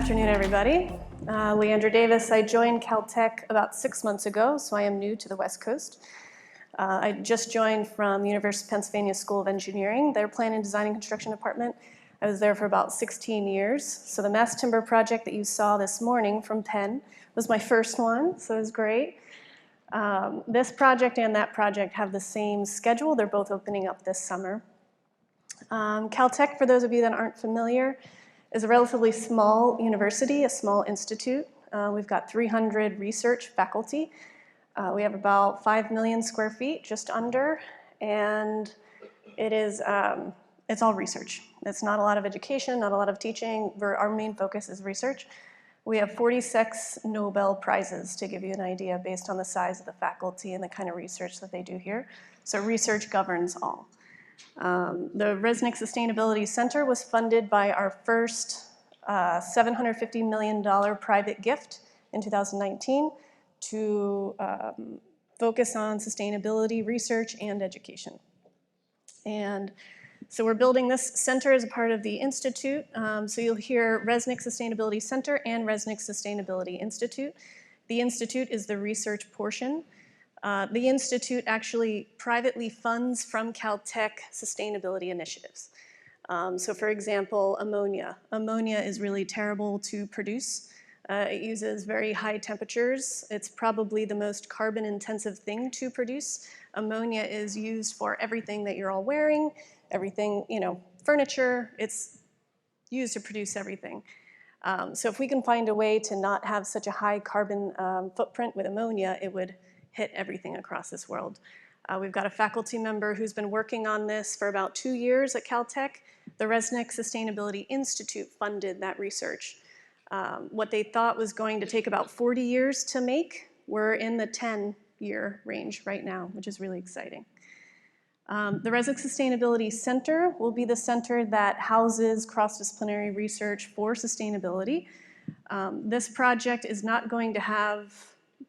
afternoon, everybody. Leandra Davis. I joined Caltech about 6 months ago, so I am new to the West Coast. I just joined from the University of Pennsylvania School of Engineering, their Planning, Design, and Construction department. I was there for about 16 years. So the mass timber project that you saw this morning from Penn was my first one, so it was great. This project and that project have the same schedule. They're both opening up this summer. Caltech, for those of you that aren't familiar, is a relatively small university, a small institute. We've got 300 research faculty. We have about 5 million square feet, just under, and it is, it's all research. It's not a lot of education, not a lot of teaching. Our main focus is research. We have 46 Nobel Prizes, to give you an idea, based on the size of the faculty and the kind of research that they do here. So research governs all. The Resnick Sustainability Center was funded by our first $750 million private gift in 2019 to focus on sustainability, research, and education. And so we're building this center as a part of the Institute. So you'll hear Resnick Sustainability Center and Resnick Sustainability Institute. The Institute is the research portion. The Institute actually privately funds from Caltech sustainability initiatives. So for example, ammonia. Ammonia is really terrible to produce. It uses very high temperatures. It's probably the most carbon intensive thing to produce. Ammonia is used for everything that you're all wearing, everything, furniture. It's used to produce everything. So if we can find a way to not have such a high carbon footprint with ammonia, it would hit everything across this world. We've got a faculty member who's been working on this for about 2 years at Caltech. The Resnick Sustainability Institute funded that research. What they thought was going to take about 40 years to make, we're in the 10-year range right now, which is really exciting. The Resnick Sustainability Center will be the center that houses cross-disciplinary research for sustainability. This project is not going to have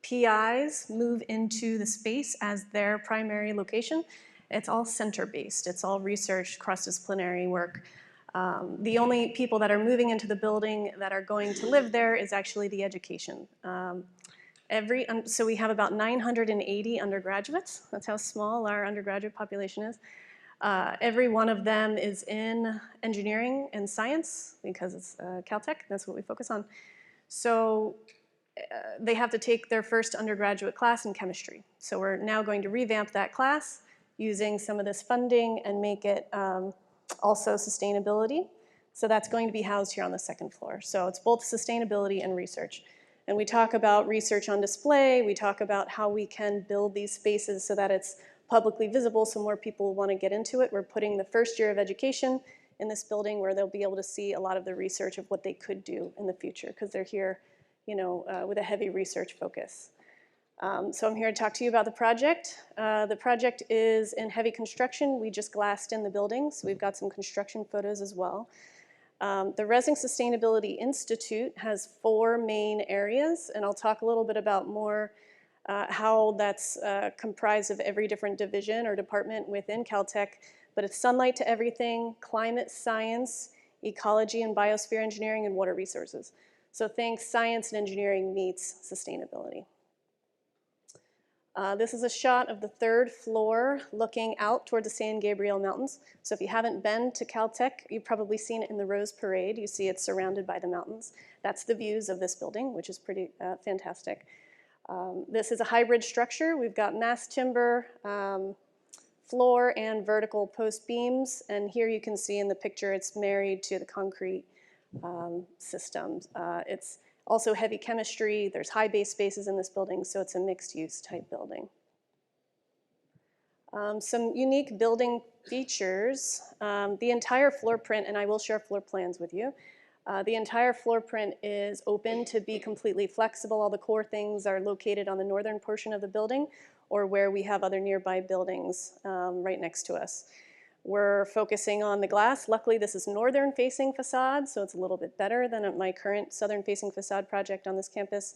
PIs move into the space as their primary location. It's all center-based. It's all research, cross-disciplinary work. The only people that are moving into the building that are going to live there is actually the education. So we have about 980 undergraduates. That's how small our undergraduate population is. Every one of them is in engineering and science because it's Caltech. That's what we focus on. So they have to take their first undergraduate class in chemistry. So we're now going to revamp that class using some of this funding and make it also sustainability. So that's going to be housed here on the second floor. So it's both sustainability and research. And we talk about research on display. We talk about how we can build these spaces so that it's publicly visible so more people want to get into it. We're putting the first year of education in this building where they'll be able to see a lot of the research of what they could do in the future because they're here with a heavy research focus. So I'm here to talk to you about the project. The project is in heavy construction. We just glassed in the building, so we've got some construction photos as well. The Resnick Sustainability Institute has 4 main areas, and I'll talk a little bit about more how that's comprised of every different division or department within Caltech, but it's sunlight to everything, climate science, ecology and biosphere engineering, and water resources. So thanks, science and engineering meets sustainability. This is a shot of the 3rd floor looking out toward the San Gabriel Mountains. So if you haven't been to Caltech, you've probably seen it in the Rose Parade. You see it's surrounded by the mountains. That's the views of this building, which is pretty fantastic. This is a hybrid structure. We've got mass timber, floor and vertical post beams. And here you can see in the picture it's married to the concrete systems. It's also heavy chemistry. There's high bay spaces in this building, so it's a mixed use type building. Some unique building features. The entire floor print, and I will share floor plans with you, the entire floor print is open to be completely flexible. All the core things are located on the northern portion of the building or where we have other nearby buildings right next to us. We're focusing on the glass. Luckily, this is northern-facing facade, so it's a little bit better than at my current southern-facing facade project on this campus.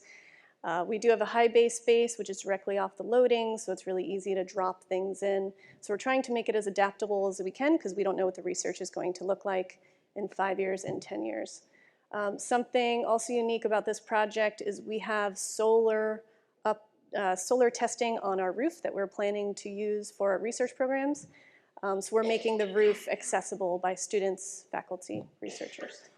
We do have a high bay space, which is directly off the loading, so it's really easy to drop things in. So we're trying to make it as adaptable as we can because we don't know what the research is going to look like in 5 years and 10 years. Something also unique about this project is we have solar testing on our roof that we're planning to use for our research programs. So we're making the roof accessible by students, faculty, researchers.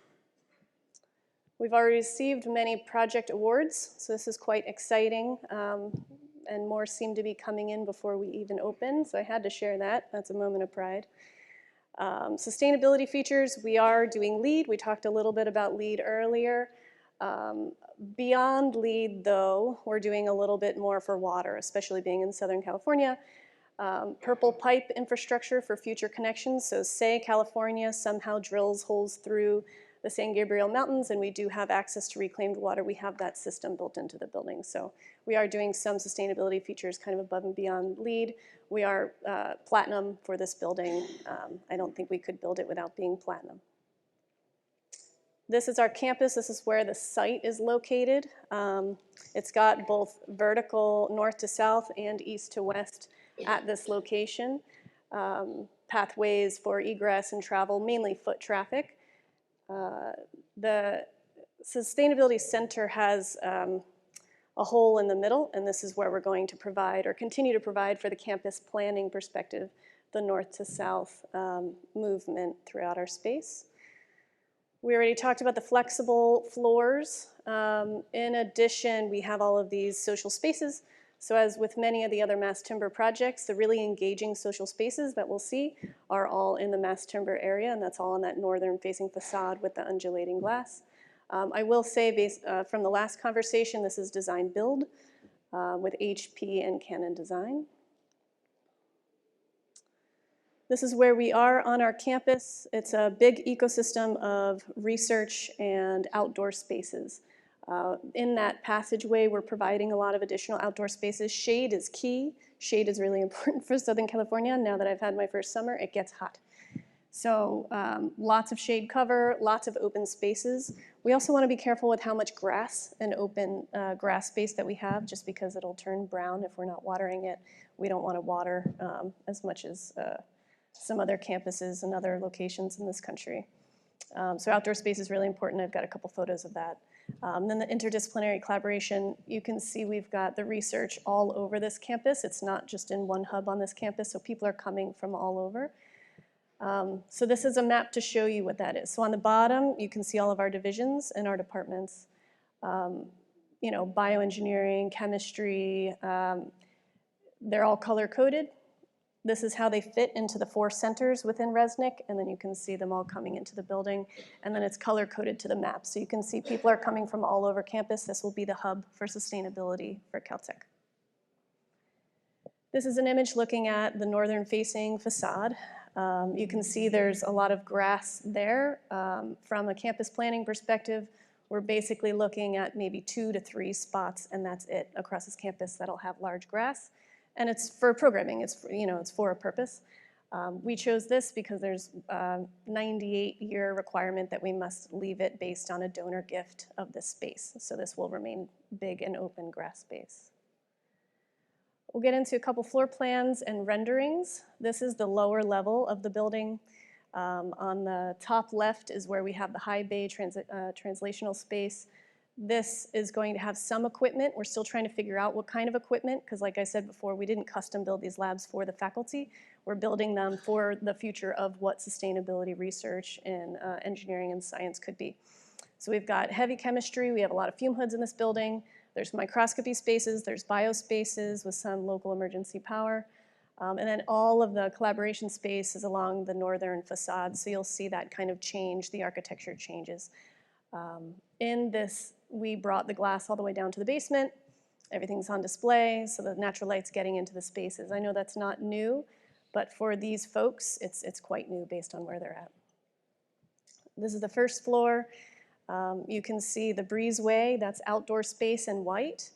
We've already received many project awards, so this is quite exciting, and more seem to be coming in before we even open, so I had to share that. That's a moment of pride. Sustainability features, we are doing LEED. We talked a little bit about LEED earlier. Beyond LEED, though, we're doing a little bit more for water, especially being in Southern California. Purple pipe infrastructure for future connections. So say California somehow drills holes through the San Gabriel Mountains and we do have access to reclaimed water, we have that system built into the building. So we are doing some sustainability features kind of above and beyond LEED. We are platinum for this building. I don't think we could build it without being platinum. This is our campus. This is where the site is located. It's got both vertical north to south and east to west at this location. Pathways for egress and travel, mainly foot traffic. The Sustainability Center has a hole in the middle, and this is where we're going to provide or continue to provide for the campus planning perspective, the north to south movement throughout our space. We already talked about the flexible floors. In addition, we have all of these social spaces. So as with many of the other mass timber projects, the really engaging social spaces that we'll see are all in the mass timber area, and that's all on that northern facing facade with the undulating glass. I will say, from the last conversation, this is design build with HP and Canon Design. This is where we are on our campus. It's a big ecosystem of research and outdoor spaces. In that passageway, we're providing a lot of additional outdoor spaces. Shade is key. Shade is really important for Southern California. Now that I've had my first summer, it gets hot. So lots of shade cover, lots of open spaces. We also want to be careful with how much grass and open grass space that we have, just because it'll turn brown if we're not watering it. We don't want to water as much as some other campuses and other locations in this country. So outdoor space is really important. I've got a couple photos of that. Then the interdisciplinary collaboration, you can see we've got the research all over this campus. It's not just in one hub on this campus, so people are coming from all over. So this is a map to show you what that is. So on the bottom, you can see all of our divisions and our departments. You know, bioengineering, chemistry, they're all color-coded. This is how they fit into the 4 centers within Resnick, and then you can see them all coming into the building, and then it's color-coded to the map. So you can see people are coming from all over campus. This will be the hub for sustainability for Caltech. This is an image looking at the northern-facing facade. You can see there's a lot of grass there. From a campus planning perspective, we're basically looking at maybe 2 to 3 spots, and that's it across this campus that'll have large grass. And it's for programming, it's for, you know, it's for a purpose. We chose this because there's a 98-year requirement that we must leave it based on a donor gift of this space. So this will remain big and open grass space. We'll get into a couple floor plans and renderings. This is the lower level of the building. On the top left is where we have the high bay translational space. This is going to have some equipment. We're still trying to figure out what kind of equipment, because like I said before, we didn't custom build these labs for the faculty. We're building them for the future of what sustainability research in engineering and science could be. So we've got heavy chemistry. We have a lot of fume hoods in this building. There's microscopy spaces. There's biospaces with some local emergency power. And then all of the collaboration space is along the northern facade. So you'll see that kind of change. The architecture changes. In this, we brought the glass all the way down to the basement. Everything's on display, so the natural light's getting into the spaces. I know that's not new, but for these folks, it's quite new based on where they're at. This is the first floor. You can see the breezeway, that's outdoor space in white.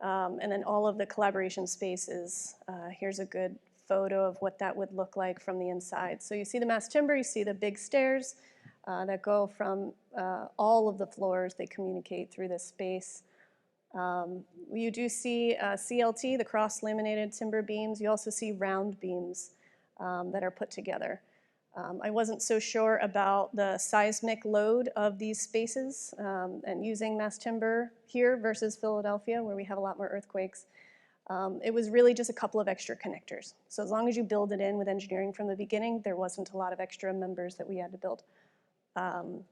And then all of the collaboration spaces. Here's a good photo of what that would look like from the inside. So you see the mass timber, you see the big stairs that go from all of the floors. They communicate through this space. You do see CLT, the cross-laminated timber beams. You also see round beams that are put together. I wasn't so sure about the seismic load of these spaces and using mass timber here versus Philadelphia, where we have a lot more earthquakes. It was really just a couple of extra connectors. So as long as you build it in with engineering from the beginning, there wasn't a lot of extra members that we had to build.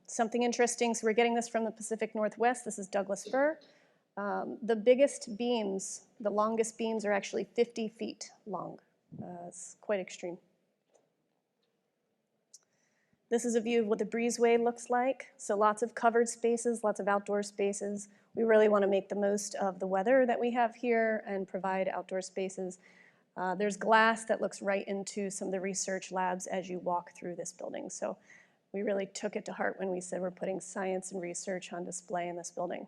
Something interesting, so we're getting this from the Pacific Northwest. This is Douglas fir. The biggest beams, the longest beams are actually 50 feet long. It's quite extreme. This is a view of what the breezeway looks like. So lots of covered spaces, lots of outdoor spaces. We really want to make the most of the weather that we have here and provide outdoor spaces. There's glass that looks right into some of the research labs as you walk through this building. So we really took it to heart when we said we're putting science and research on display in this building.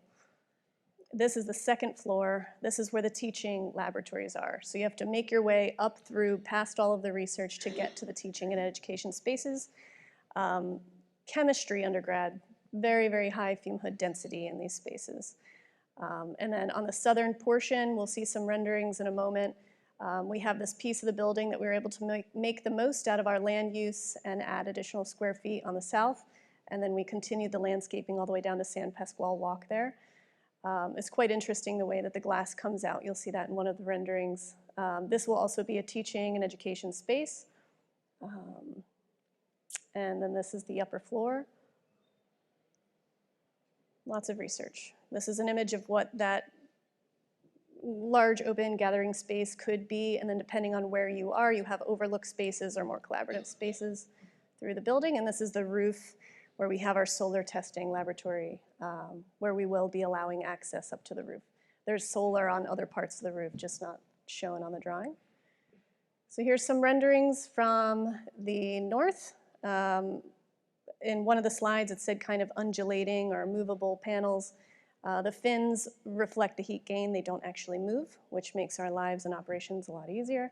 This is the second floor. This is where the teaching laboratories are. So you have to make your way up through past all of the research to get to the teaching and education spaces. Chemistry undergrad, very, very high fume hood density in these spaces. And then on the southern portion, we'll see some renderings in a moment. We have this piece of the building that we were able to make the most out of our land use and add additional square feet on the south. And then we continued the landscaping all the way down to San Pasquale Walk there. It's quite interesting the way that the glass comes out. You'll see that in one of the renderings. This will also be a teaching and education space. And then this is the upper floor. Lots of research. This is an image of what that large open gathering space could be, and then depending on where you are, you have overlook spaces or more collaborative spaces through the building. And this is the roof where we have our solar testing laboratory, where we will be allowing access up to the roof. There's solar on other parts of the roof, just not shown on the drawing. So here's some renderings from the north. In one of the slides, it said kind of undulating or movable panels. The fins reflect the heat gain. They don't actually move, which makes our lives and operations a lot easier.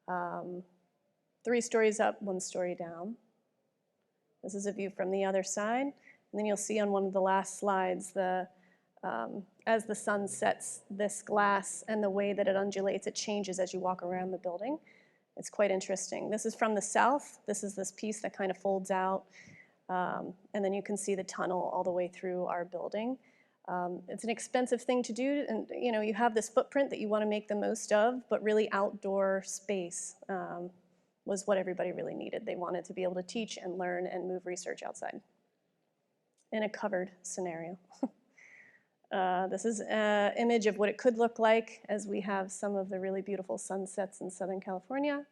3 stories up, 1 story down. This is a view from the other side. And then you'll see on one of the last slides, as the sun sets, this glass and the way that it undulates, it changes as you walk around the building. It's quite interesting. This is from the south. This is this piece that kind of folds out. And then you can see the tunnel all the way through our building. It's an expensive thing to do, and you have this footprint that you want to make the most of, but really outdoor space was what everybody really needed. They wanted to be able to teach and learn and move research outside in a covered scenario. This is an image of what it could look like as we have some of the really beautiful sunsets in Southern California.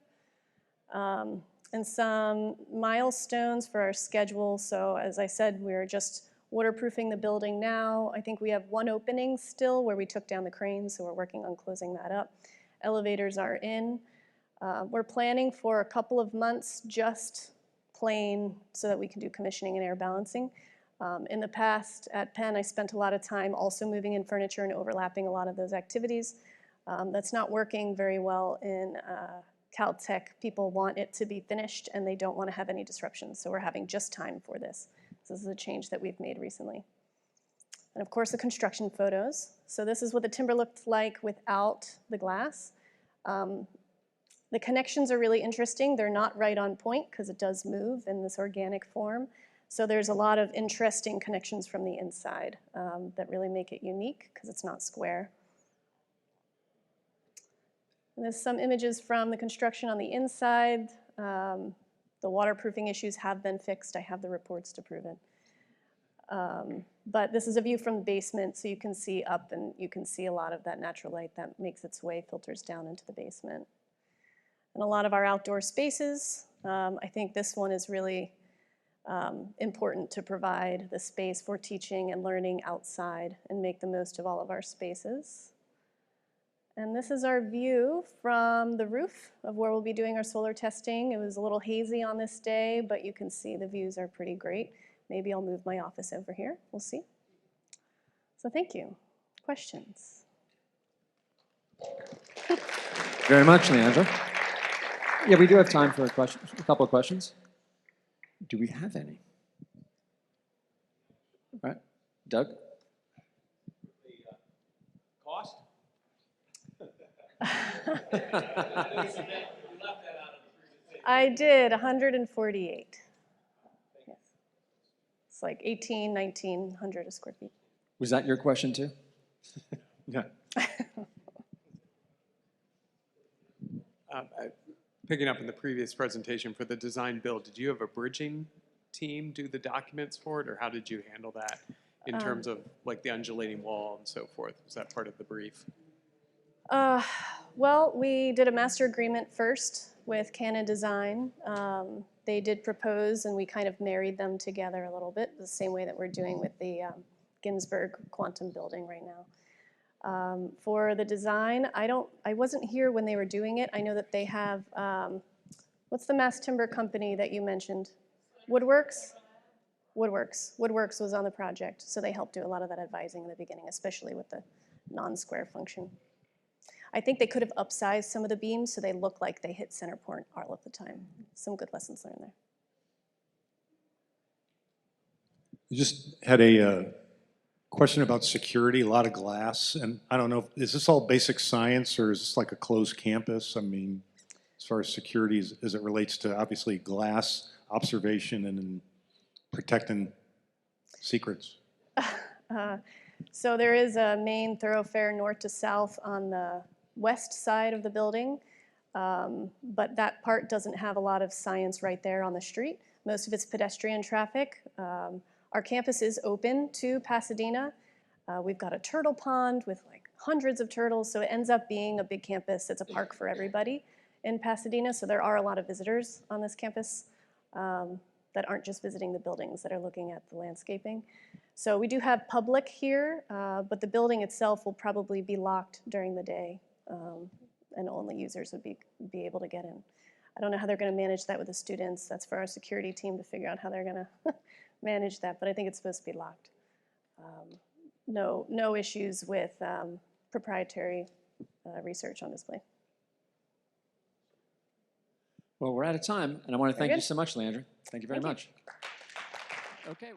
And some milestones for our schedule. So as I said, we're just waterproofing the building now. I think we have 1 opening still where we took down the cranes, so we're working on closing that up. Elevators are in. We're planning for a couple of months just plain so that we can do commissioning and air balancing. In the past at Penn, I spent a lot of time also moving in furniture and overlapping a lot of those activities. That's not working very well in Caltech. People want it to be finished and they don't want to have any disruptions, so we're having just time for this. So this is a change that we've made recently. And of course the construction photos. So this is what the timber looked like without the glass. The connections are really interesting. They're not right on point because it does move in this organic form. So there's a lot of interesting connections from the inside that really make it unique because it's not square. And there's some images from the construction on the inside. The waterproofing issues have been fixed. I have the reports to prove it. But this is a view from the basement, so you can see up and you can see a lot of that natural light that makes its way, filters down into the basement. And a lot of our outdoor spaces, I think this one is really important to provide the space for teaching and learning outside and make the most of all of our spaces. And this is our view from the roof of where we'll be doing our solar testing. It was a little hazy on this day, but you can see the views are pretty great. Maybe I'll move my office over here. We'll see. So thank you. Questions? Very much, Leandra. Yeah, we do have time for a couple of questions. Do we have any? All right, Doug? The cost? I did 148. Yes. It's like 1900 a square feet. Was that your question too? Yeah. Picking up on the previous presentation for the design build, did you have a bridging team do the documents for it, or how did you handle that in terms of like the undulating wall and so forth? Was that part of the brief? Well, we did a master agreement first with Canon Design. They did propose, and we kind of married them together a little bit, the same way that we're doing with the Ginsberg Quantum Building right now. For the design, I wasn't here when they were doing it. I know that they have, what's the mass timber company that you mentioned? Woodworks? Woodworks was on the project, so they helped do a lot of that advising in the beginning, especially with the non-square function. I think they could have upsized some of the beams so they look like they hit center point all of the time. Some good lessons learned there. We just had a question about security, a lot of glass, and I don't know, is this all basic science or is this like a closed campus? I mean, as far as security as it relates to obviously glass observation and protecting secrets. So there is a main thoroughfare north to south on the west side of the building, but that part doesn't have a lot of science right there on the street. Most of it's pedestrian traffic. Our campus is open to Pasadena. We've got a turtle pond with like hundreds of turtles, so it ends up being a big campus. It's a park for everybody in Pasadena, so there are a lot of visitors on this campus that aren't just visiting the buildings, that are looking at the landscaping. So we do have public here, but the building itself will probably be locked during the day, and only users would be able to get in. I don't know how they're going to manage that with the students. That's for our security team to figure out how they're going to manage that, but I think it's supposed to be locked. No issues with proprietary research on display. Well, we're out of time, and I want to thank Very you good. so much, Leandra. Thank you very Thank you. much. Okay.